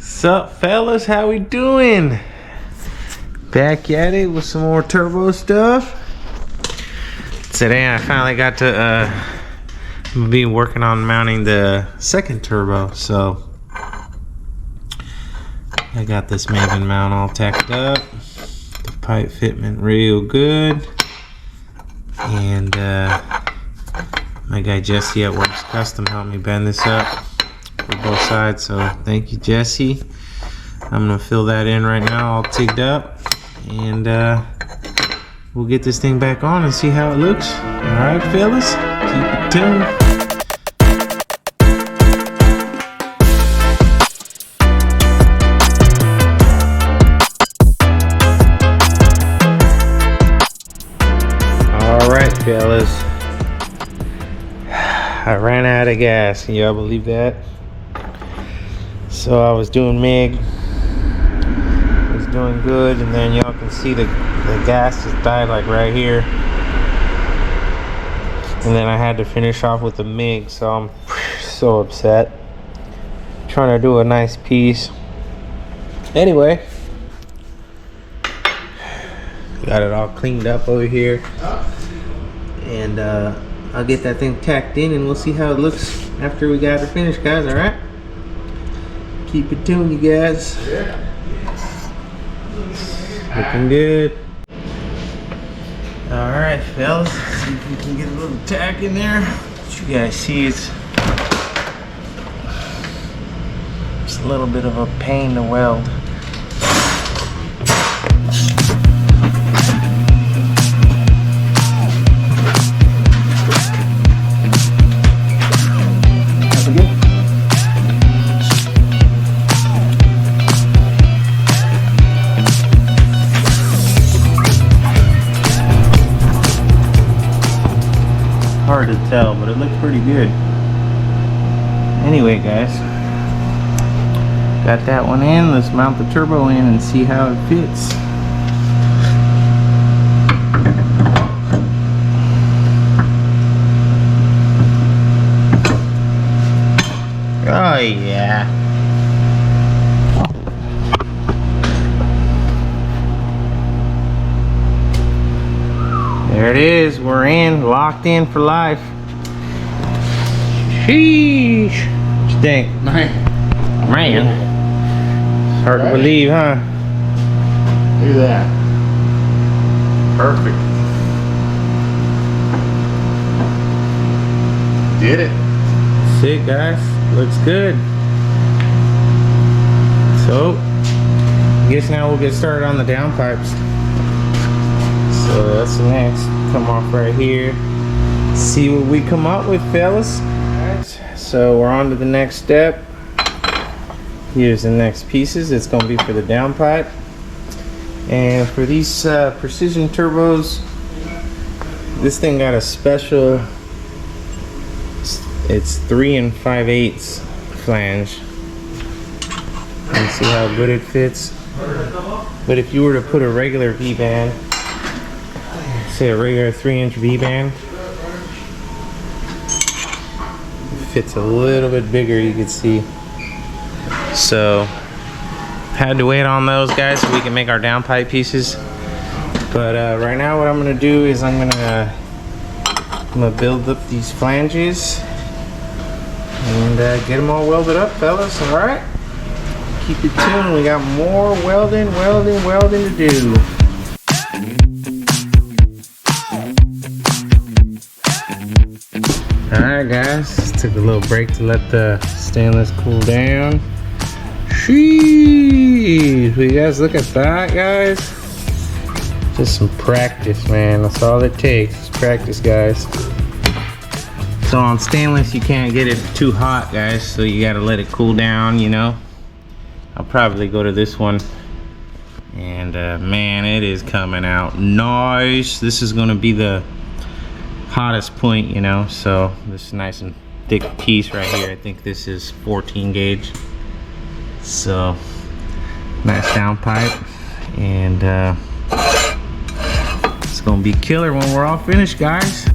Sup fellas, how we doing? Back at it with some more turbo stuff. Today I finally got to be working on mounting the second turbo. So I got this Maven mount all tacked up. The pipe fitment real good. And my guy Jesse at Works Custom helped me bend this up for both sides, so thank you, Jesse. I'm gonna fill that in right now, all tigged up, and we'll get this thing back on and see how it looks. All right, fellas, keep it tuned. All right, fellas, I ran out of gas. Can y'all believe that? So I was doing MIG, was doing good, and then y'all can see the gas just died like right here. And then I had to finish off with the MIG, so I'm so upset. Trying to do a nice piece. Anyway, got it all cleaned up over here. And I'll get that thing tacked in and we'll see how it looks after we got it finished, guys, alright? Keep it tuned, you guys. Yeah. Looking good. Alright, fellas. Let's see if we can get a little tack in there. What you guys see, it's a little bit of a pain to weld. Hard to tell, but it looks pretty good. Anyway, guys, got that one in. Let's mount the turbo in and see how it fits. Oh yeah. There it is, we're in, locked in for life. Sheesh. What you think? Man. It's hard to believe, huh? Look at that. Perfect. Did it. Sick, guys. Looks good. So, I guess now we'll get started on the downpipes. So that's the next. Come off right here. See what we come up with, fellas. Alright, so we're on to the next step. Here's the next pieces. It's going to be for the downpipe. And for these precision turbos, this thing got a special. It's 3 5/8 flange. You can see how good it fits. But if you were to put a regular V-band, say a regular 3-inch V-band, it fits a little bit bigger, you can see. So had to wait on those, guys, so we can make our downpipe pieces. But right now what I'm gonna do is I'm gonna build up these flanges and get them all welded up, fellas. All right, keep it tuned. We got more welding to do. Alright, guys, took a little break to let the stainless cool down. Sheesh, will you guys look at that, guys? Just some practice, man. That's all it takes is practice, guys. So on stainless, you can't get it too hot, guys, so you gotta let it cool down, you know. I'll probably go to this one. And man, it is coming out nice. This is gonna be the hottest point, you know. So this is nice and thick piece right here. I think this is 14 gauge. So nice downpipe, and it's gonna be killer when we're all finished, guys.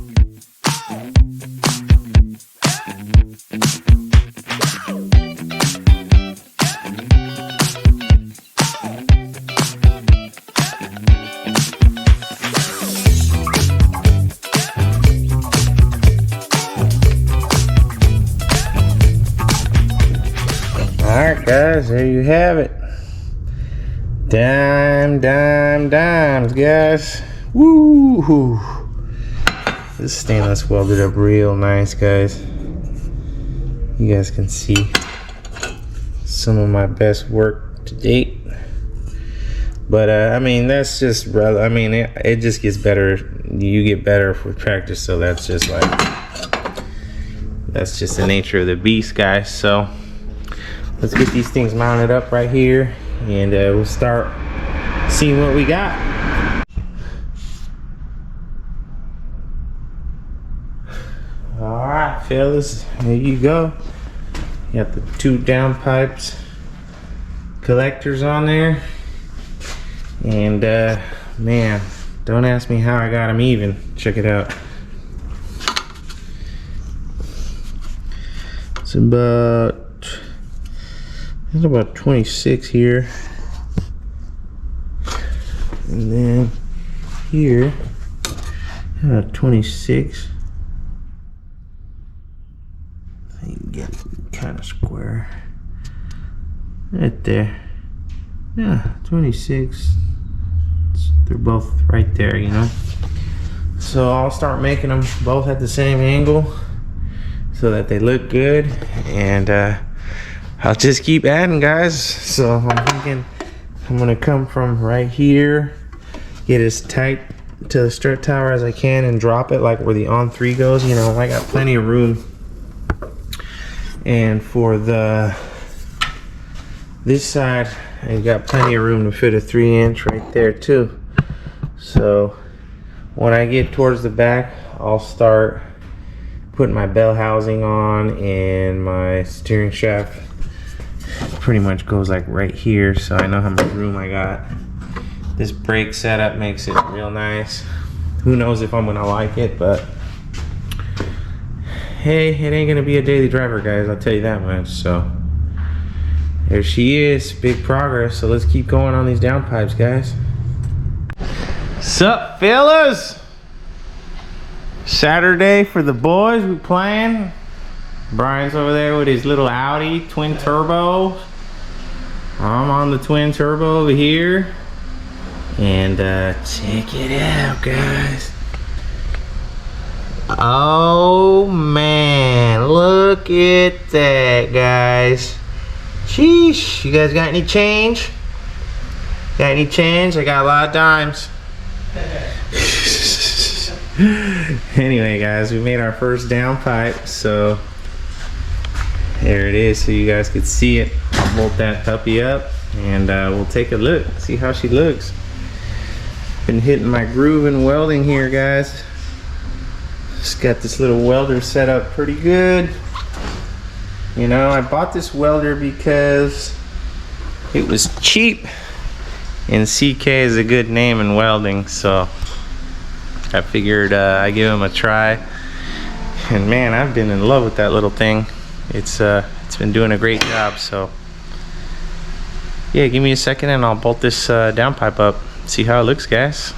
Alright guys, there you have it. Dimes, guys. Woo! This stainless welded up real nice, guys. You guys can see some of my best work to date. But I mean, that's just I mean, it just gets better. You get better with practice, so that's just the nature of the beast, guys. So let's get these things mounted up right here, and we'll start seeing what we got. All right, fellas, there you go. You got the 2 downpipes collectors on there, and man, don't ask me how I got them even. Check it out. It's about 26 here, and then here about 26. I can get it kind of square right there. Yeah, 26. They're both right there, you know. So I'll start making them both at the same angle so that they look good, and I'll just keep adding, guys. So I'm thinking I'm gonna come from right here, get as tight to the strut tower as I can, and drop it like where the on 3 goes. You know, I got plenty of room. And for this side, I got plenty of room to fit a 3-inch right there too. So when I get towards the back, I'll start putting my bell housing on, and my steering shaft pretty much goes like right here, so I know how much room I got. This brake setup makes it real nice. Who knows if I'm gonna like it, but hey, it ain't gonna be a daily driver, guys, I'll tell you that much. So there she is, big progress. So let's keep going on these downpipes, guys. Sup, fellas? Saturday for the boys, we playing. Brian's over there with his little Audi twin turbo. I'm on the twin turbo over here, and check it out, guys. Oh man, look at that, guys. Sheesh, you guys got any change? Got any change? I got a lot of dimes. Anyway, guys, we made our first downpipe, so there it is, so you guys could see it. I'll bolt that puppy up, and we'll take a look, see how she looks. Been hitting my groove and welding here, guys. Just got this little welder set up pretty good. You know, I bought this welder because it was cheap, and CK is a good name in welding, so I figured I'd give him a try. And man, I've been in love with that little thing. It's been doing a great job. So yeah, give me a second and I'll bolt this downpipe up, see how it looks, guys.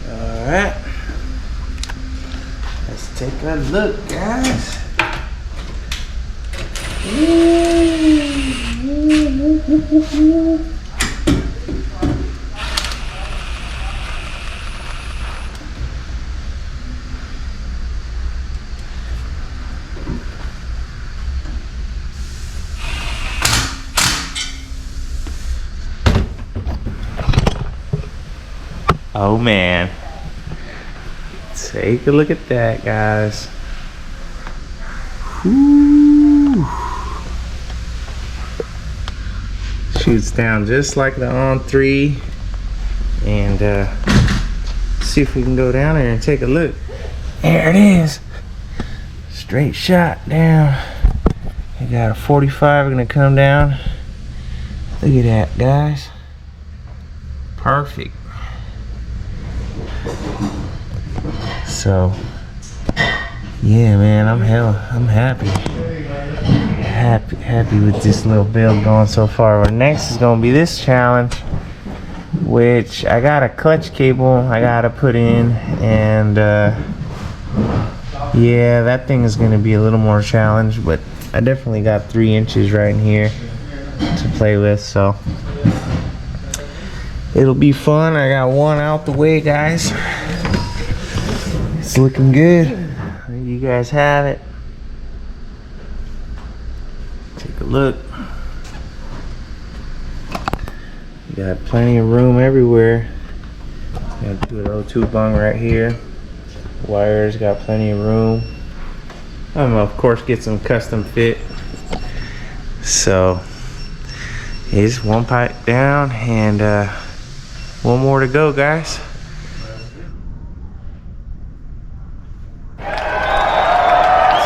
Alright, let's take a look, guys. Oh man. Take a look at that, guys. Whew. Shoots down just like the on 3. And see if we can go down there and take a look. There it is. Straight shot down. We got a 45 gonna come down. Look at that, guys. Perfect. So Yeah, man, I'm happy. Happy with this little build going so far. But next is gonna be this challenge, which I got a clutch cable I gotta put in, and yeah, that thing is gonna be a little more challenge, but I definitely got 3 inches right in here to play with, so it'll be fun. I got one out the way, guys. It's looking good. You guys have it. Take a look. You got plenty of room everywhere. Got a good O2 bung right here. Wires, got plenty of room. I'm gonna, of course, get some custom fit. So here's one pipe down, and one more to go, guys.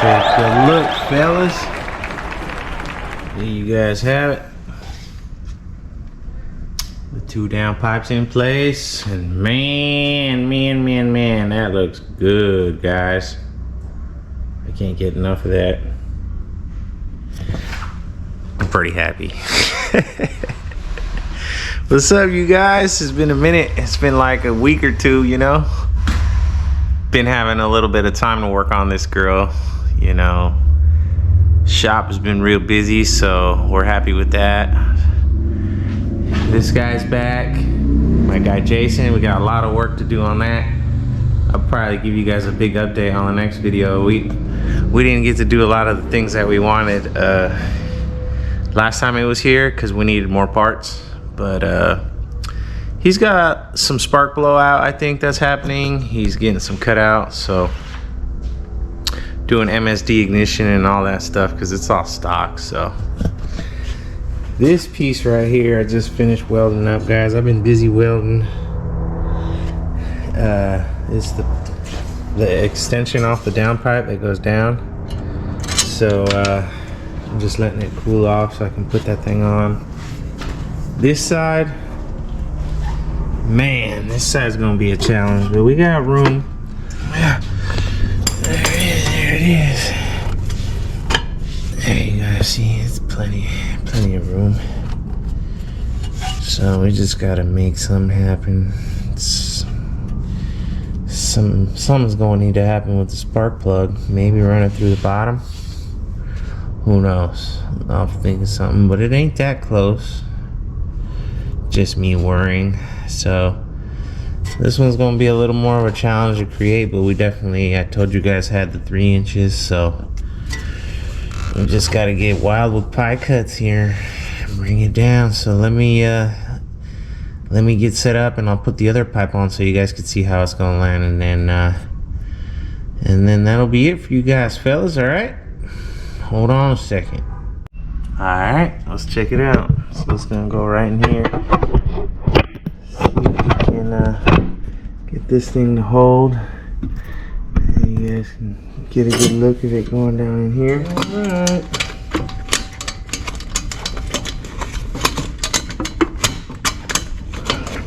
Take a look, fellas. There you guys have it. The 2 down pipes in place, and man, that looks good, guys. I can't get enough of that. I'm pretty happy. What's up, you guys? It's been a minute. It's been like a week or 2, you know. Been having a little bit of time to work on this girl, you know. Shop has been real busy, so we're happy with that. This guy's back, my guy Jason. We got a lot of work to do on that. I'll probably give you guys a big update on the next video. We didn't get to do a lot of the things that we wanted last time it was here because we needed more parts, but he's got some spark blowout, I think that's happening. He's getting some cutout, so doing MSD ignition and all that stuff because it's all stock. So this piece right here, I just finished welding up, guys. I've been busy welding. It's the extension off the downpipe that goes down. So I'm just letting it cool off so I can put that thing on. This side, man, this side's gonna be a challenge, but we got room. There it is. There you guys see, it's plenty of room. So we just gotta make something happen. Something's gonna need to happen with the spark plug. Maybe run it through the bottom. Who knows? I'll think of something, but it ain't that close. Just me worrying. So this one's gonna be a little more of a challenge to create, but we definitely, I told you guys, had the 3 inches, so we just gotta get wild with pie cuts here and bring it down. So let me get set up, and I'll put the other pipe on so you guys can see how it's gonna land, and then that'll be it for you guys, fellas. All right, hold on a second. All right, let's check it out. So it's gonna go right in here. See if we can get this thing to hold, and you guys can get a good look at it going down in here. All right.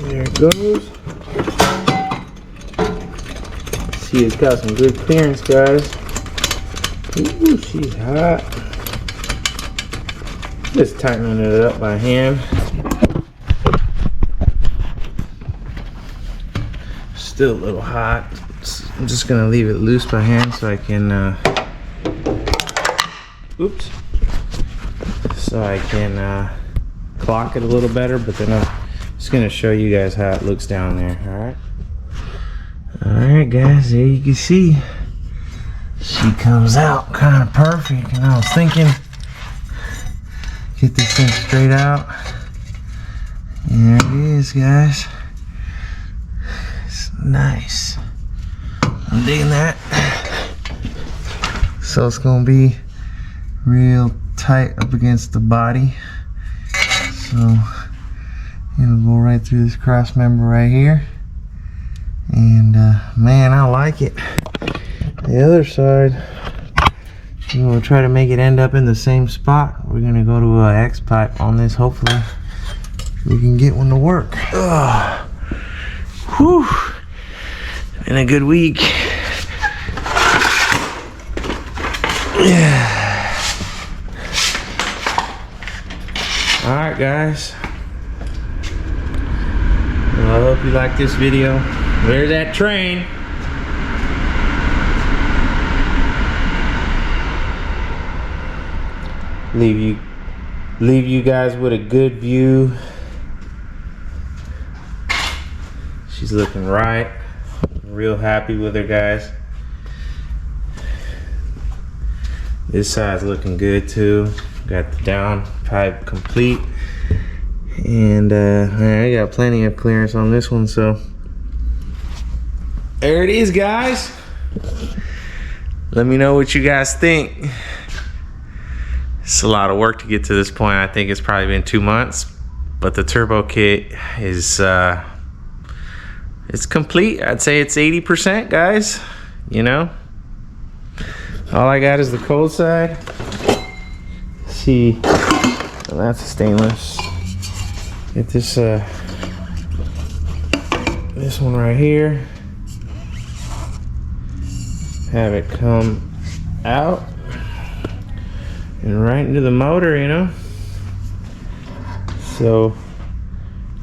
There it goes. See, it's got some good clearance, guys. Ooh, she's hot. Just tightening it up by hand. Still a little hot. I'm just gonna leave it loose by hand so I can oops, so I can clock it a little better, but then I'm just gonna show you guys how it looks down there. All right guys, there you can see she comes out kind of perfect, and I was thinking get this thing straight out, and there it is, guys. It's nice. I'm digging that. So it's gonna be real tight up against the body, so it'll go right through this cross member right here, and man, I like it. The other side, we'll try to make it end up in the same spot. We're gonna go to an X pipe on this. Hopefully we can get one to work. Whew, been a good week. Alright guys, well, I hope you like this video. There's that train. Leave you guys with a good view. She's looking right. Real happy with her, guys. This side's looking good too. Got the down pipe complete, and I got plenty of clearance on this one, so there it is, guys. Let me know what you guys think. It's a lot of work to get to this point. I think it's probably been 2 months, but the turbo kit is it's complete. I'd say it's 80%, guys. You know, all I got is the cold side. See, well, that's a stainless. Get this this one right here. Have it come out and right into the motor, you know. So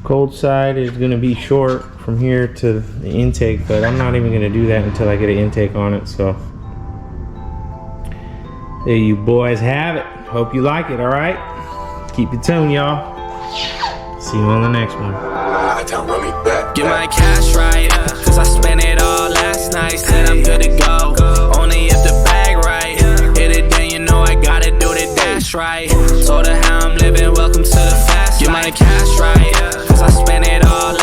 cold side is going to be short from here to the intake, but I'm not even going to do that until I get an intake on it. So there you boys have it. Hope you like it. All right, keep it tuned, y'all. See you on the next one. Get my cash right, cause I spent it all last night. Said I'm good to go, only if the bag right. Hit it, then you know I gotta do the dash right. Told her how I'm living, welcome to the fast life. Get my cash right, cause I spent it all